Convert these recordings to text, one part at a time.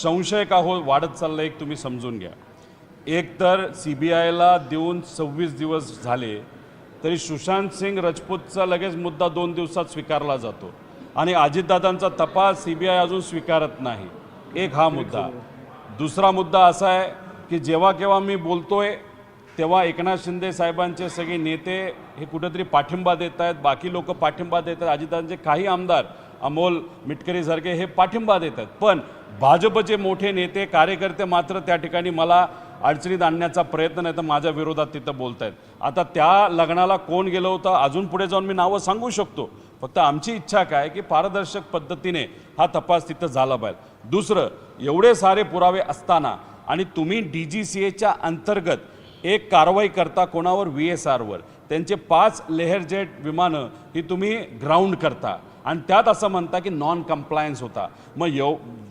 संशय का हो वाढत चालला एक तुम्ही समजून घ्या। एक तर CBIला देऊन 26 दिवस झाले तरी सुशांत सिंग राजपूतचा लगेच मुद्दा 2 दिवसात स्वीकारला जातो आणि अजितदादांचा तपास CBI अजून स्वीकारत नाही। एक हा मुद्दा। दुसरा मुद्दा असा आहे की जेव्हा केव्हा मी बोलतोय तेव्हा एकनाथ शिंदे साहेबांचे सगळे नेते हे कुठेतरी पाठिंबा देत आहेत, बाकी लोक पाठिंबा देत आहेत, अजितदादांचे काही आमदार अमोल मिटकरीसारखे हे पाठिंबा देत आहेत, पण भाजपचे मोठे नेते कार्यकर्ते मात्र त्या ठिकाणी मला अडचणीत आणण्याचा प्रयत्न नाही तर माझ्या विरोधात तिथं बोलत आहेत। आता त्या लग्नाला कोण गेलं होतं अजून पुढे जाऊन मी नावं सांगू शकतो, फक्त आमची इच्छा काय की पारदर्शक पद्धतीने हा तपास तिथं झाला पाहिजे। दुसरं, एवढे सारे पुरावे असताना आणि तुम्ही DGCAच्या अंतर्गत एक कारवाई करता कोणावर VSRवर, त्यांचे 5 लेहर जेट विमानं ही तुम्ही ग्राउंड करता आणि त्यात असं म्हणता की नॉन कंप्लायन्स होता। मग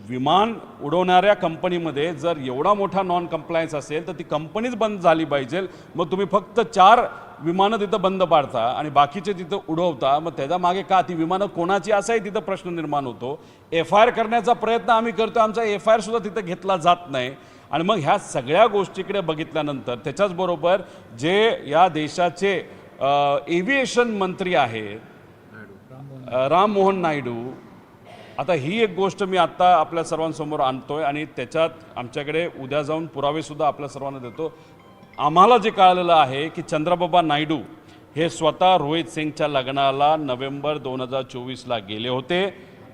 विमान उडवणाऱ्या कंपनीमध्ये जर एवढा मोठा नॉन कंप्लायन्स असेल तर ती कंपनीच बंद झाली पाहिजे। मग तुम्ही फक्त 4 विमानं तिथं बंद पाडता आणि बाकीचे तिथं उडवता, मग त्याच्या मागे का ती विमानं कोणाची असाही तिथं प्रश्न निर्माण होतो। FIR करण्याचा प्रयत्न आम्ही करतो, आमचा FIR सुद्धा तिथं घेतला जात नाही। आणि मग ह्या सगळ्या गोष्टीकडे बघितल्यानंतर त्याच्याचबरोबर जे या देशाचे एव्हिएशन मंत्री आहेत राम मोहन नायडू, आता ही एक गोष्ट मी आत्ता आपल्या सर्वांसमोर आणतोय आणि त्याच्यात आमच्याकडे उद्या जाऊन पुरावेसुद्धा आपल्या सर्वांना देतो। आम्हाला जे कळलेलं आहे की चंद्रबाबा नायडू हे स्वतः रोहित सिंगच्या लग्नाला नोव्हेंबर 2024ला गेले होते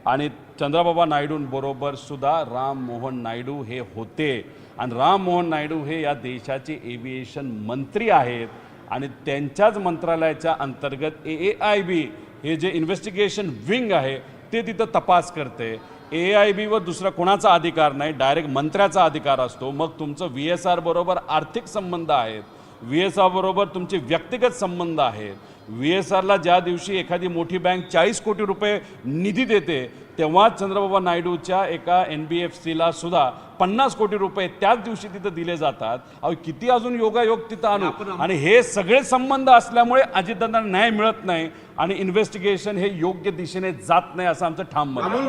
आणि चंद्रबाबा नायडूंबरोबर सुद्धा राम मोहन नायडू हे होते आणि राम मोहन नायडू हे या देशाचे एव्हिएशन मंत्री आहेत आणि त्यांच्याच मंत्रालयाच्या अंतर्गत AAIB हे जे इन्व्हेस्टिगेशन विंग आहे ते तिथं तपास करते। AAIBवर दुसरा कोणाचा अधिकार नाही, डायरेक्ट मंत्र्याचा अधिकार असतो। मग तुमचं VSR बरोबर आर्थिक संबंध आहेत, VSR बरोबर तुमचे व्यक्तिगत संबंध आहेत। VSRला ज्या दिवशी एखादी मोठी बँक 40 कोटी रुपये निधी देते तेव्हा चंद्रबाबा नायडूच्या एका NBFCला सुद्धा 50 कोटी रुपये त्याच दिवशी तिथं दिले जातात। अहो किती अजून योगायोग तिथं आणू, आणि हे सगळे संबंध असल्यामुळे अजितदादांना न्याय मिळत नाही आणि इन्व्हेस्टिगेशन हे योग्य दिशेने जात नाही असं आमचं ठाम मत आहे।